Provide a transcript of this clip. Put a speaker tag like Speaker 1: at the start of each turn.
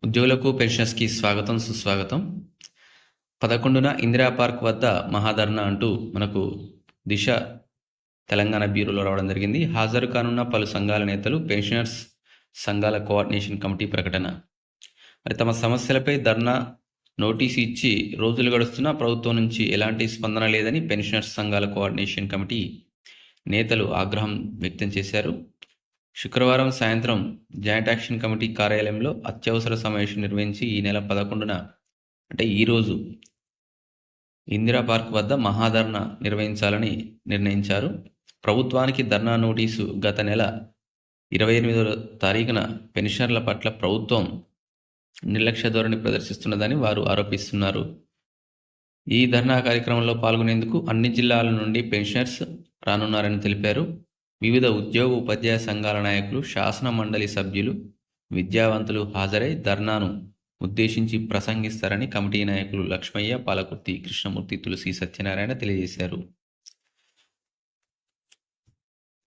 Speaker 1: ఉద్యోగులకు, పెన్షనర్స్‌కి స్వాగతం, సుస్వాగతం. 11న ఇందిరా పార్క్ వద్ద మహాధర్నా అంటూ మనకు దిశ తెలంగాణ బ్యూరోలో రావడం జరిగింది. హాజరు కానున్న పలు సంఘాల నేతలు, పెన్షనర్స్ సంఘాల కోఆర్డినేషన్ కమిటీ ప్రకటన. మరి తమ సమస్యలపై ధర్నా నోటీసు ఇచ్చి రోజులు గడుస్తున్నా ప్రభుత్వం నుంచి ఎలాంటి స్పందన లేదని పెన్షనర్స్ సంఘాల కోఆర్డినేషన్ కమిటీ నేతలు ఆగ్రహం వ్యక్తం చేశారు. శుక్రవారం సాయంత్రం జాయింట్ యాక్షన్ కమిటీ కార్యాలయంలో అత్యవసర సమావేశం నిర్వహించి ఈ నెల 11న అంటే ఈరోజు ఇందిరా పార్క్ వద్ద మహాధర్నా నిర్వహించాలని నిర్ణయించారు. ప్రభుత్వానికి ధర్నా నోటీసు గత నెల 28వ తారీఖున పెన్షనర్ల పట్ల ప్రభుత్వం నిర్లక్ష్య ధోరణి ప్రదర్శిస్తున్నదని వారు ఆరోపిస్తున్నారు. ఈ ధర్నా కార్యక్రమంలో పాల్గొనేందుకు అన్ని జిల్లాల నుండి పెన్షనర్స్ రానున్నారని తెలిపారు. వివిధ ఉద్యోగ ఉపాధ్యాయ సంఘాల నాయకులు, శాసన మండలి సభ్యులు, విద్యావంతులు హాజరై ధర్నాను ఉద్దేశించి ప్రసంగిస్తారని కమిటీ నాయకులు లక్ష్మయ్య, పాలకుర్తి కృష్ణమూర్తి, తులసి సత్యనారాయణ తెలియజేశారు.